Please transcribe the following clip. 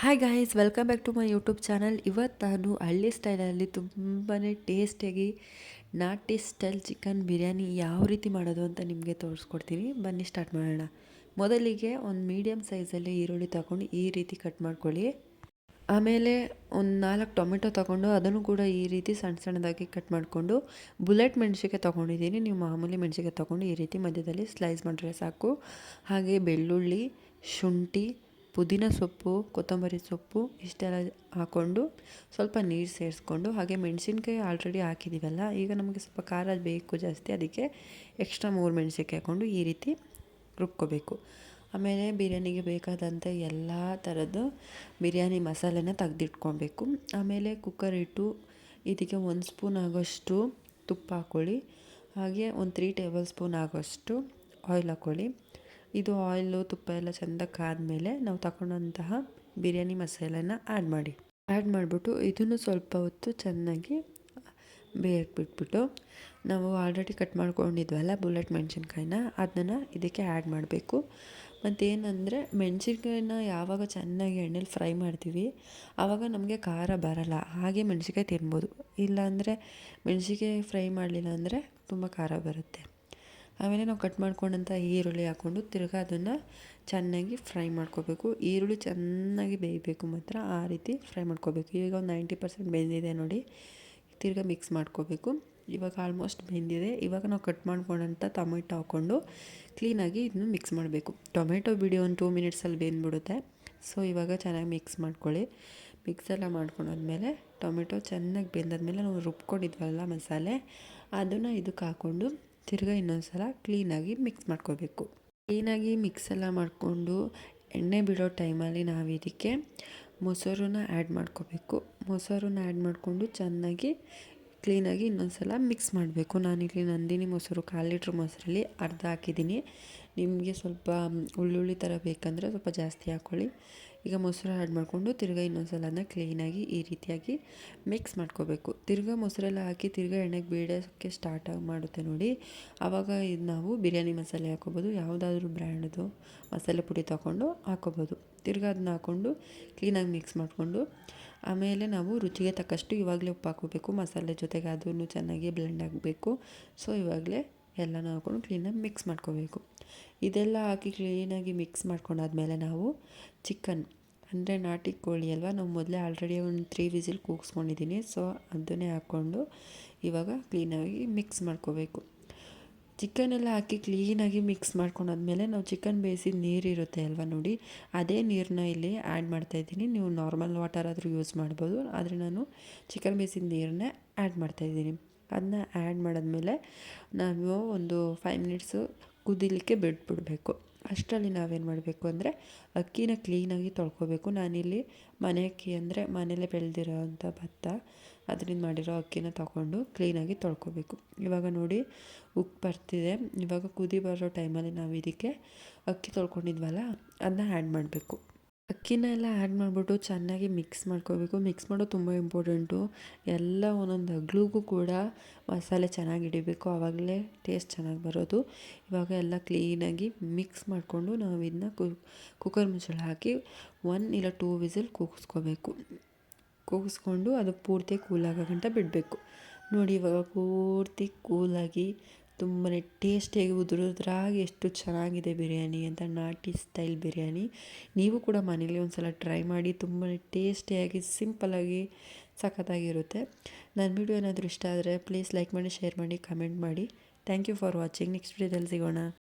Hi guys, welcome back to my YouTube channel. ಇವತ್ತು ನಾನು ಹಳ್ಳಿ ಸ್ಟೈಲಲ್ಲಿ ತುಂಬಾ ಟೇಸ್ಟಿಯಾಗಿ ನಾಟಿ ಸ್ಟೈಲ್ ಚಿಕನ್ ಬಿರಿಯಾನಿ ಯಾವ ರೀತಿ ಮಾಡೋದು ಅಂತ ನಿಮಗೆ ತೋರಿಸ್ಕೊಡ್ತೀನಿ. ಬನ್ನಿ ಸ್ಟಾರ್ಟ್ ಮಾಡೋಣ. ಮೊದಲಿಗೆ ಒಂದು ಮೀಡಿಯಮ್ ಸೈಜಲ್ಲಿ ಈರುಳ್ಳಿ ತಗೊಂಡು ಈ ರೀತಿ ಕಟ್ ಮಾಡ್ಕೊಳ್ಳಿ. ಆಮೇಲೆ ಒಂದು 4 ಟೊಮೆಟೊ ತೊಗೊಂಡು ಅದನ್ನು ಕೂಡ ಈ ರೀತಿ ಸಣ್ಣ ಸಣ್ಣದಾಗಿ ಕಟ್ ಮಾಡಿಕೊಂಡು, ಬುಲೆಟ್ ಮೆಣಸಿನ್ಕಾಯಿ ತೊಗೊಂಡಿದ್ದೀನಿ. ನೀವು ಮಾಮೂಲಿ ಮೆಣಸಿನ್ಕಾಯಿ ತೊಗೊಂಡು ಈ ರೀತಿ ಮಧ್ಯದಲ್ಲಿ ಸ್ಲೈಸ್ ಮಾಡಿದ್ರೆ ಸಾಕು. ಹಾಗೆ ಬೆಳ್ಳುಳ್ಳಿ, ಶುಂಠಿ, ಪುದೀನ ಸೊಪ್ಪು, ಕೊತ್ತಂಬರಿ ಸೊಪ್ಪು ಇಷ್ಟೆಲ್ಲ ಹಾಕ್ಕೊಂಡು ಸ್ವಲ್ಪ ನೀರು ಸೇರಿಸ್ಕೊಂಡು, ಹಾಗೆ ಮೆಣಸಿನ್ಕಾಯಿ ಆಲ್ರೆಡಿ ಹಾಕಿದ್ದೀವಲ್ಲ, ಈಗ ನಮಗೆ ಸ್ವಲ್ಪ ಖಾರ ಬೇಕು ಜಾಸ್ತಿ, ಅದಕ್ಕೆ ಎಕ್ಸ್ಟ್ರಾ 3 ಮೆಣಸಿನ್ಕಾಯಿ ಹಾಕ್ಕೊಂಡು ಈ ರೀತಿ ರುಬ್ಕೋಬೇಕು. ಆಮೇಲೆ ಬಿರಿಯಾನಿಗೆ ಬೇಕಾದಂಥ ಎಲ್ಲ ಥರದ್ದು ಬಿರಿಯಾನಿ ಮಸಾಲೆನ ತೆಗೆದಿಟ್ಕೊಬೇಕು. ಆಮೇಲೆ ಕುಕ್ಕರ್ ಇಟ್ಟು ಇದಕ್ಕೆ 1 ಸ್ಪೂನ್ ಆಗೋಷ್ಟು ತುಪ್ಪ ಹಾಕ್ಕೊಳ್ಳಿ. ಹಾಗೆ ಒಂದು 3 ಟೇಬಲ್ ಸ್ಪೂನ್ ಆಗೋಷ್ಟು ಆಯಿಲ್ ಹಾಕ್ಕೊಳ್ಳಿ. ಇದು ಆಯಿಲು ತುಪ್ಪ ಎಲ್ಲ ಚೆಂದ ಕಾದ್ಮೇಲೆ ನಾವು ತಗೊಂಡಂತಹ ಬಿರಿಯಾನಿ ಮಸಾಲೆನ ಆ್ಯಡ್ ಮಾಡಿಬಿಟ್ಟು ಇದನ್ನು ಸ್ವಲ್ಪ ಹೊತ್ತು ಚೆನ್ನಾಗಿ ಬೇಯಕ್ಕೆ ಬಿಟ್ಬಿಟ್ಟು, ನಾವು ಆಲ್ರೆಡಿ ಕಟ್ ಮಾಡ್ಕೊಂಡಿದ್ವಲ್ಲ ಬುಲೆಟ್ ಮೆಣಸಿನ್ಕಾಯಿನ, ಅದನ್ನು ಇದಕ್ಕೆ ಆ್ಯಡ್ ಮಾಡಬೇಕು. ಮತ್ತೇನೆಂದರೆ ಮೆಣಸಿನ್ಕಾಯಿನ ಯಾವಾಗ ಚೆನ್ನಾಗಿ ಎಣ್ಣೆಲಿ ಫ್ರೈ ಮಾಡ್ತೀವಿ ಆವಾಗ ನಮಗೆ ಖಾರ ಬರಲ್ಲ, ಹಾಗೆ ಮೆಣಸಿನ್ಕಾಯಿ ತಿನ್ಬೋದು. ಇಲ್ಲಾಂದರೆ ಮೆಣಸಿನ್ಕಾಯಿ ಫ್ರೈ ಮಾಡಲಿಲ್ಲ ಅಂದರೆ ತುಂಬ ಖಾರ ಬರುತ್ತೆ. ಆಮೇಲೆ ನಾವು ಕಟ್ ಮಾಡ್ಕೊಂಡಂಥ ಈರುಳ್ಳಿ ಹಾಕ್ಕೊಂಡು ತಿರ್ಗಿ ಅದನ್ನು ಚೆನ್ನಾಗಿ ಫ್ರೈ ಮಾಡ್ಕೋಬೇಕು. ಈರುಳ್ಳಿ ಚೆನ್ನಾಗಿ ಬೇಯಬೇಕು ಮಾತ್ರ, ಆ ರೀತಿ ಫ್ರೈ ಮಾಡ್ಕೋಬೇಕು. ಈಗ ಒಂದು 90% ಬೆಂದಿದೆ ನೋಡಿ. ತಿರ್ಗಿ ಮಿಕ್ಸ್ ಮಾಡ್ಕೋಬೇಕು. ಇವಾಗ ಆಲ್ಮೋಸ್ಟ್ ಬೆಂದಿದೆ. ಇವಾಗ ನಾವು ಕಟ್ ಮಾಡ್ಕೊಂಡಂಥ ಟೊಮೆಟೊ ಹಾಕ್ಕೊಂಡು ಕ್ಲೀನಾಗಿ ಇದನ್ನು ಮಿಕ್ಸ್ ಮಾಡಬೇಕು. ಟೊಮೆಟೊ ಬಿಡಿ ಒಂದು 2 ಮಿನಿಟ್ಸಲ್ಲಿ ಬೆಂದ್ಬಿಡುತ್ತೆ. ಸೊ ಇವಾಗ ಚೆನ್ನಾಗಿ ಮಿಕ್ಸ್ ಮಾಡ್ಕೊಳ್ಳಿ. ಮಿಕ್ಸೆಲ್ಲ ಮಾಡ್ಕೊಂಡಾದ್ಮೇಲೆ ಟೊಮೆಟೊ ಚೆನ್ನಾಗಿ ಬೆಂದಾದ್ಮೇಲೆ ನಾವು ರುಬ್ಕೊಂಡಿದ್ವಲ್ಲ ಮಸಾಲೆ, ಅದನ್ನು ಇದಕ್ಕೆ ಹಾಕ್ಕೊಂಡು ತಿರ್ಗಿ ಇನ್ನೊಂದು ಸಲ ಕ್ಲೀನಾಗಿ ಮಿಕ್ಸ್ ಮಾಡ್ಕೋಬೇಕು. ಕ್ಲೀನಾಗಿ ಮಿಕ್ಸ್ ಎಲ್ಲ ಮಾಡಿಕೊಂಡು ಎಣ್ಣೆ ಬಿಡೋ ಟೈಮಲ್ಲಿ ನಾವು ಇದಕ್ಕೆ ಮೊಸರನ್ನ ಆ್ಯಡ್ ಮಾಡ್ಕೋಬೇಕು. ಮೊಸರನ್ನ ಆ್ಯಡ್ ಮಾಡಿಕೊಂಡು ಚೆನ್ನಾಗಿ ಕ್ಲೀನಾಗಿ ಇನ್ನೊಂದು ಸಲ ಮಿಕ್ಸ್ ಮಾಡಬೇಕು. ನಾನಿಲ್ಲಿ ನಂದಿನಿ ಮೊಸರು 1/4 ಲೀಟ್ರ್ ಮೊಸರಲ್ಲಿ ಅರ್ಧ ಹಾಕಿದ್ದೀನಿ. ನಿಮಗೆ ಸ್ವಲ್ಪ ಹುಳ್ಳುಳ್ಳಿ ಥರ ಬೇಕಂದರೆ ಸ್ವಲ್ಪ ಜಾಸ್ತಿ ಹಾಕ್ಕೊಳ್ಳಿ. ಈಗ ಮೊಸರು ಆ್ಯಡ್ ಮಾಡಿಕೊಂಡು ತಿರ್ಗಿ ಇನ್ನೊಂದು ಸಲ ಅದನ್ನ ಕ್ಲೀನಾಗಿ ಈ ರೀತಿಯಾಗಿ ಮಿಕ್ಸ್ ಮಾಡ್ಕೋಬೇಕು. ತಿರ್ಗಿ ಮೊಸರೆಲ್ಲ ಹಾಕಿ ತಿರ್ಗಿ ಎಣ್ಣೆಗೆ ಬೇಡೋಕ್ಕೆ ಸ್ಟಾರ್ಟ್ ಮಾಡುತ್ತೆ ನೋಡಿ, ಆವಾಗ ಇದು ನಾವು ಬಿರಿಯಾನಿ ಮಸಾಲೆ ಹಾಕ್ಕೋಬೋದು. ಯಾವುದಾದ್ರೂ ಬ್ರ್ಯಾಂಡ್ದು ಮಸಾಲೆ ಪುಡಿ ತೊಗೊಂಡು ಹಾಕ್ಕೋಬೋದು. ತಿರ್ಗಿ ಅದನ್ನ ಹಾಕ್ಕೊಂಡು ಕ್ಲೀನಾಗಿ ಮಿಕ್ಸ್ ಮಾಡಿಕೊಂಡು, ಆಮೇಲೆ ನಾವು ರುಚಿಗೆ ತಕ್ಕಷ್ಟು ಇವಾಗಲೇ ಉಪ್ಪು ಹಾಕ್ಕೋಬೇಕು. ಮಸಾಲೆ ಜೊತೆಗೆ ಅದನ್ನು ಚೆನ್ನಾಗಿ ಬ್ಲೆಂಡ್ ಆಗಬೇಕು. ಸೊ ಇವಾಗಲೇ ಎಲ್ಲನೂ ಹಾಕ್ಕೊಂಡು ಕ್ಲೀನಾಗಿ ಮಿಕ್ಸ್ ಮಾಡ್ಕೋಬೇಕು. ಇದೆಲ್ಲ ಹಾಕಿ ಕ್ಲೀನಾಗಿ ಮಿಕ್ಸ್ ಮಾಡ್ಕೊಂಡಾದ್ಮೇಲೆ ನಾವು ಚಿಕನ್ ಅಂದರೆ ನಾಟಿ ಕೋಳಿ ಅಲ್ವಾ, ನಾವು ಮೊದಲೇ ಆಲ್ರೆಡಿ ಒಂದು 3 ವಿಸಿಲ್ ಕೂಗಿಸ್ಕೊಂಡಿದ್ದೀನಿ. ಸೊ ಅದನ್ನೇ ಹಾಕ್ಕೊಂಡು ಇವಾಗ ಕ್ಲೀನಾಗಿ ಮಿಕ್ಸ್ ಮಾಡ್ಕೋಬೇಕು. ಚಿಕನೆಲ್ಲ ಹಾಕಿ ಕ್ಲೀನಾಗಿ ಮಿಕ್ಸ್ ಮಾಡ್ಕೊಂಡಾದ್ಮೇಲೆ ನಾವು ಚಿಕನ್ ಬೇಯಿಸಿದ ನೀರಿರುತ್ತೆ ಅಲ್ವಾ ನೋಡಿ, ಅದೇ ನೀರನ್ನ ಇಲ್ಲಿ ಆ್ಯಡ್ ಮಾಡ್ತಾಯಿದ್ದೀನಿ. ನೀವು ನಾರ್ಮಲ್ ವಾಟರ್ ಆದರೂ ಯೂಸ್ ಮಾಡ್ಬೋದು, ಆದರೆ ನಾನು ಚಿಕನ್ ಬೇಯಿಸಿದ ನೀರನ್ನೇ ಆ್ಯಡ್ ಮಾಡ್ತಾಯಿದ್ದೀನಿ. ಅದನ್ನ ಆ್ಯಡ್ ಮಾಡಿದ್ಮೇಲೆ ನಾವು ಒಂದು 5 ಮಿನಿಟ್ಸು ಕುದಿಲಿಕ್ಕೆ ಬಿಟ್ಬಿಡಬೇಕು. ಅಷ್ಟರಲ್ಲಿ ನಾವೇನು ಮಾಡಬೇಕು ಅಂದರೆ ಅಕ್ಕಿನ ಕ್ಲೀನಾಗಿ ತೊಳ್ಕೊಬೇಕು. ನಾನಿಲ್ಲಿ ಮನೆ ಅಕ್ಕಿ ಅಂದರೆ ಮನೇಲೇ ಬೆಳೆದಿರೋ ಅಂಥ ಭತ್ತ, ಅದರಿಂದ ಮಾಡಿರೋ ಅಕ್ಕಿನ ತೊಗೊಂಡು ಕ್ಲೀನಾಗಿ ತೊಳ್ಕೊಬೇಕು. ಇವಾಗ ನೋಡಿ ಉಪ್ಪು ಬರ್ತಿದೆ. ಇವಾಗ ಕುದಿ ಬರೋ ಟೈಮಲ್ಲಿ ನಾವು ಇದಕ್ಕೆ ಅಕ್ಕಿ ತೊಳ್ಕೊಂಡಿದ್ವಲ್ಲ ಅದನ್ನ ಆ್ಯಡ್ ಮಾಡಬೇಕು. ಅಕ್ಕಿನ ಎಲ್ಲ ಆ್ಯಡ್ ಮಾಡಿಬಿಟ್ಟು ಚೆನ್ನಾಗಿ ಮಿಕ್ಸ್ ಮಾಡ್ಕೋಬೇಕು. ಮಿಕ್ಸ್ ಮಾಡೋದು ತುಂಬ ಇಂಪಾರ್ಟೆಂಟು. ಎಲ್ಲ ಒಂದೊಂದು ಅಗ್ಳಿಗೂ ಕೂಡ ಮಸಾಲೆ ಚೆನ್ನಾಗಿ ಹಿಡಿಬೇಕು, ಆವಾಗಲೇ ಟೇಸ್ಟ್ ಚೆನ್ನಾಗಿ ಬರೋದು. ಇವಾಗ ಎಲ್ಲ ಕ್ಲೀನಾಗಿ ಮಿಕ್ಸ್ ಮಾಡಿಕೊಂಡು ನಾವು ಇದನ್ನ ಕುಕ್ಕರ್ ಮುಚ್ಚಳ ಹಾಕಿ 1 ಇಲ್ಲ 2 ವಿಸಿಲ್ ಕೂಗಿಸ್ಕೊಂಡು ಅದು ಪೂರ್ತಿ ಕೂಲಾಗೋ ಗಂಟ ಬಿಡಬೇಕು. ನೋಡಿ ಇವಾಗ ಪೂರ್ತಿ ಕೂಲಾಗಿ ತುಂಬಾ ಟೇಸ್ಟಿಯಾಗಿ ಉದುರಾಗಿ ಎಷ್ಟು ಚೆನ್ನಾಗಿದೆ ಬಿರಿಯಾನಿ ಅಂತ, ನಾಟಿ ಸ್ಟೈಲ್ ಬಿರಿಯಾನಿ. ನೀವು ಕೂಡ ಮನೇಲಿ ಒಂದು ಸಲ ಟ್ರೈ ಮಾಡಿ. ತುಂಬಾ ಟೇಸ್ಟಿಯಾಗಿ ಸಿಂಪಲ್ಲಾಗಿ ಸಖತ್ತಾಗಿರುತ್ತೆ. ನನ್ನ ವಿಡಿಯೋ ಏನಾದರೂ ಇಷ್ಟ ಆದರೆ ಪ್ಲೀಸ್ ಲೈಕ್ ಮಾಡಿ, ಶೇರ್ ಮಾಡಿ, ಕಮೆಂಟ್ ಮಾಡಿ. Thank you for watching. Next ವಿಡಿಯೋದಲ್ಲಿ ಸಿಗೋಣ.